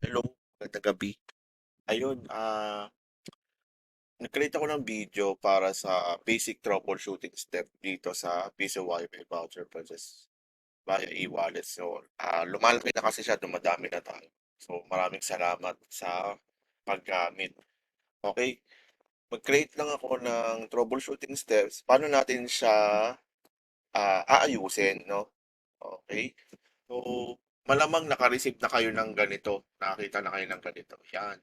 Hello, magandang gabi. Ayun, nag-create ako ng video para sa basic troubleshooting step dito sa Piso Wi-Fi voucher purchase via e-wallet. So, lumalaki na kasi siya, dumadami na tayo. So, maraming salamat sa paggamit. Okay, mag-create lang ako ng troubleshooting steps. Paano natin siya aayusin, no? Okay. So, malamang naka-receive na kayo ng ganito. Nakakita na kayo ng ganito. Yan.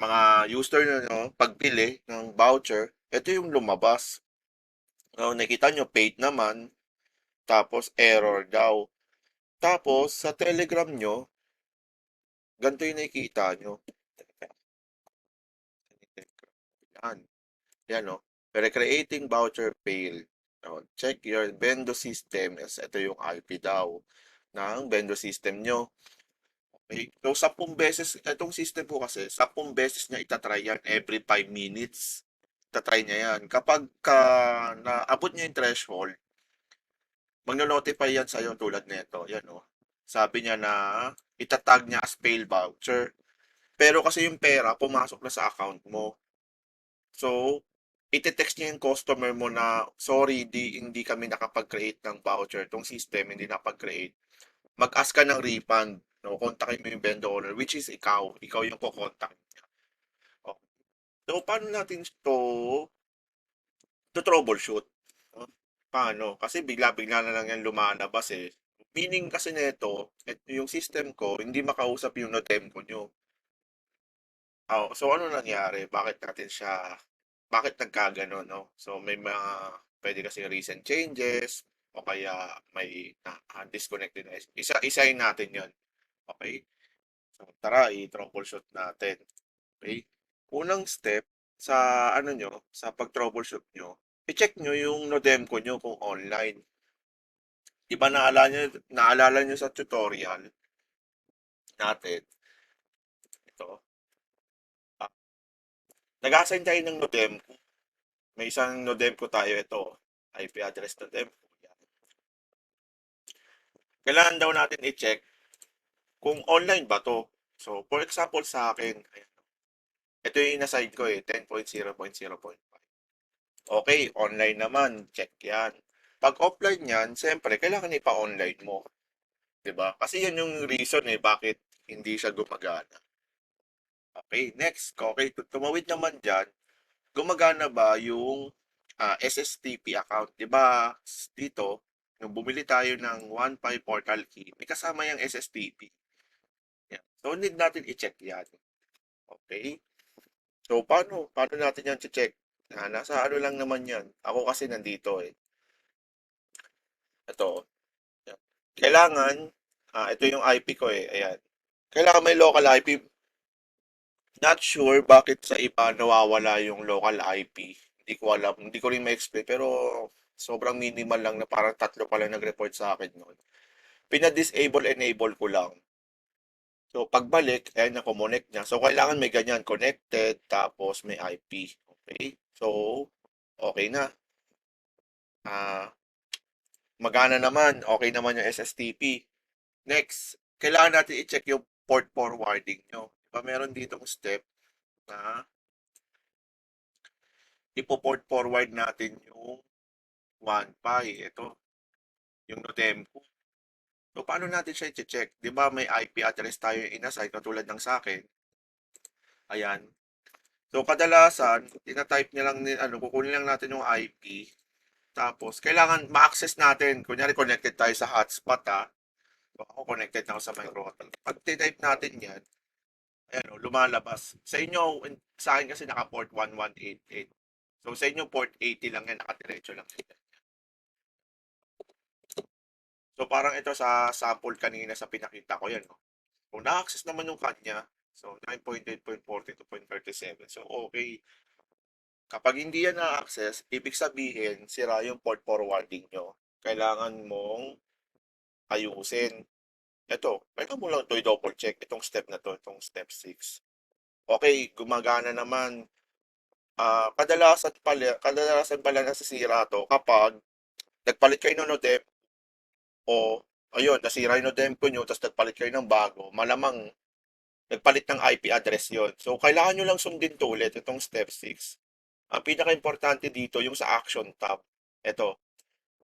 Mga user na no, pagbili ng voucher, ito yung lumabas. No, nakita nyo, paid naman, tapos error daw. Tapos, sa Telegram nyo, ganito yung nakikita nyo. Yan, yan no. Recreating voucher fail. No, check your vendor system. Yes, ito yung IP daw ng vendor system nyo. Okay. So, 10 beses, itong system po kasi, 10 beses niya itatry yan every 5 minutes. Itatry niya yan. Kapag naabot niya yung threshold, magno-notify yan sa'yo tulad nito. Yan o. Sabi niya na itatag niya as fail voucher. Pero kasi yung pera, pumasok na sa account mo. So, ite-text niya yung customer mo na, sorry, hindi kami nakapag-create ng voucher. Itong system, hindi nakapag-create. Mag-ask ka ng refund. No, kontakin mo yung vendor owner, which is ikaw. Ikaw yung kukontak niya. Oh. So, paano natin to troubleshoot? No? Paano? Kasi bigla-bigla na lang yan lumalabas eh. Meaning kasi nito, yung system ko, hindi makausap yung Nodemco nyo. Oh, so ano nangyari? Bakit nagkagano, no? So may mga, pwede kasi recent changes, o kaya may disconnected na. Isahin natin yon. Okay? So tara, i-troubleshoot natin. Okay? Unang step, sa ano nyo, sa pag-troubleshoot nyo, i-check nyo yung Nodemco nyo kung online. Di ba naalala nyo sa tutorial natin, ito, ah, nag-assign tayo ng Nodemco. May isang Nodemco tayo, ito, IP address Nodemco. Yan. Kailangan daw natin i-check kung online ba to. So, for example sa akin, ayan, ito yung in-assign ko eh, 10.0.0.5. Okay, online naman, check yan. Pag offline yan, siyempre, kailangan ipa-online mo. 'Di ba? Kasi yan yung reason eh, bakit hindi siya gumagana. Okay, next. Okay, tumawid naman dyan, gumagana ba yung SSTP account? 'Di ba dito, nung bumili tayo ng 1.5 portal key, may kasama yung SSTP. Yan. So, need natin i-check yan. Okay? So, paano natin yan i-check? Nasa ano lang naman yan. Ako kasi nandito eh. Ito. Yan. Kailangan, ito yung IP ko eh. Ayan. Kailangan may local IP. Not sure bakit sa iba nawawala yung local IP. Hindi ko alam. Hindi ko rin ma-explain. Pero sobrang minimal lang na parang tatlo pa lang nag-report sa akin noon. Pina-disable, enable ko lang. So, pagbalik, ayan na connect niya. So, kailangan may ganyan. Connected, tapos may IP. Okay? So, okay na. Ah, magana naman. Okay naman yung SSTP. Next, kailangan natin i-check yung port forwarding nyo. Diba meron ditong step na ipo-port forward natin yung 1 pi. Ito, yung Nodemco. So, paano natin siya i-check? Di ba may IP address tayo inassign katulad ng sa akin? Ayan. So, kadalasan, tina-type niya lang, kukunin lang natin yung IP. Tapos, kailangan ma-access natin. Kunyari, connected tayo sa hotspot, ha. So, ako connected na ako sa my router. Pag type natin yan, ayan, lumalabas. Sa inyo, sa akin kasi naka-port 1188. So, sa inyo, port 80 lang yan, nakadiretso lang yan. So, parang ito sa sample kanina sa pinakita ko yan, no? Kung na-access naman yung kanya, so 9.8.42.37. So, okay. Kapag hindi yan na-access, ibig sabihin, sira yung port forwarding nyo. Kailangan mong ayusin. Ito, kailangan mo lang ito i-double check. Itong step na to, itong step 6. Okay, gumagana naman. Kadalasan pala nasisira to kapag nagpalit kayo ng modem o ayun, nasira yung modem ko nyo, tapos nagpalit kayo ng bago, malamang nagpalit ng IP address yon. So, kailangan nyo lang sundin to ulit, itong step 6. Ang pinaka-importante dito, yung sa action tab. Ito.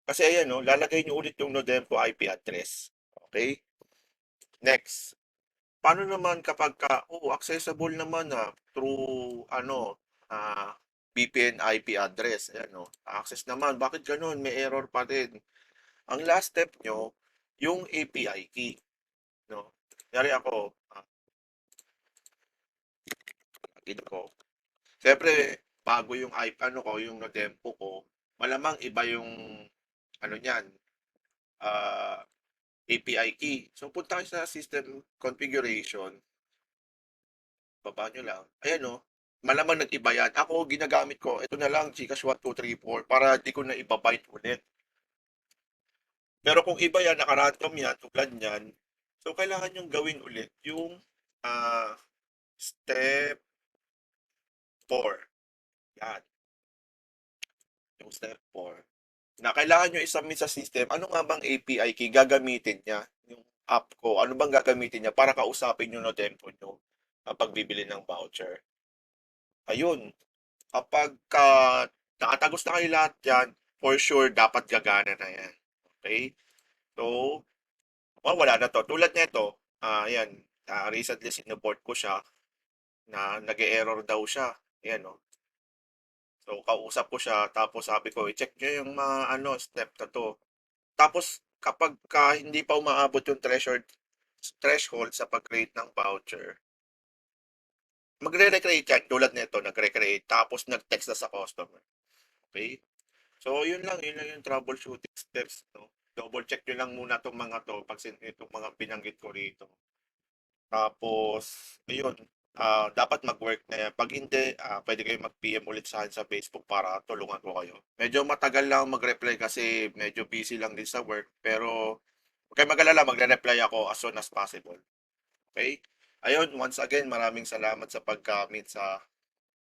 Kasi ayan, no, lalagay nyo ulit yung Nodempo IP address. Okay? Next. Paano naman kapag accessible naman through, VPN IP address. Ayan, no. Access naman. Bakit ganun? May error pa din. Ang last step nyo, yung API key. No? Kunyari ako, ito ko. Siyempre, bago yung yung Nodempo ko, malamang iba yung, niyan, API key. So, punta kayo sa system configuration, baba nyo lang. Ayan o, malamang nag-iba yan. Ako, ginagamit ko, ito na lang, Gcash 1234, para di ko na ibabyte ulit. Pero kung iba yan, naka-random yan, tulad yan, so kailangan yung gawin ulit yung step 4. Yan, yung step 4. Na kailangan nyo isubmit sa system, ano nga bang API key gagamitin niya? Yung app ko, ano bang gagamitin niya para kausapin yung Nodempo nyo kapag bibili ng voucher? Ayun, kapag nakatagos na kayo lahat yan, for sure, dapat gagana na yan. Okay? So, wala na to. Tulad nito, yan, recently sinuport ko siya na nag-error daw siya. Ayan, no? So, kausap ko siya, tapos sabi ko, i-check nyo yung mga step na to. Tapos, kapag hindi pa umaabot yung threshold sa pag-create ng voucher, magre-recreate yan. Tulad nito, nagre-create, tapos nag-text na sa customer. Okay? So, yun lang yung troubleshooting steps, no? Double check nyo lang muna itong mga to, pag itong mga binanggit ko rito. Tapos, ayun, dapat mag-work na yan. Pag hindi, pwede kayo mag-PM ulit sa akin sa Facebook para tulungan ko kayo. Medyo matagal lang mag-reply kasi medyo busy lang din sa work. Pero, huwag kayo mag-alala, magre-reply ako as soon as possible. Okay? Ayun, once again, maraming salamat sa pag-commit sa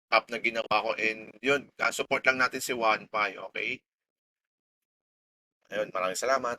app na ginawa ko. And yun, support lang natin si OnePi, okay? Ayun, maraming salamat.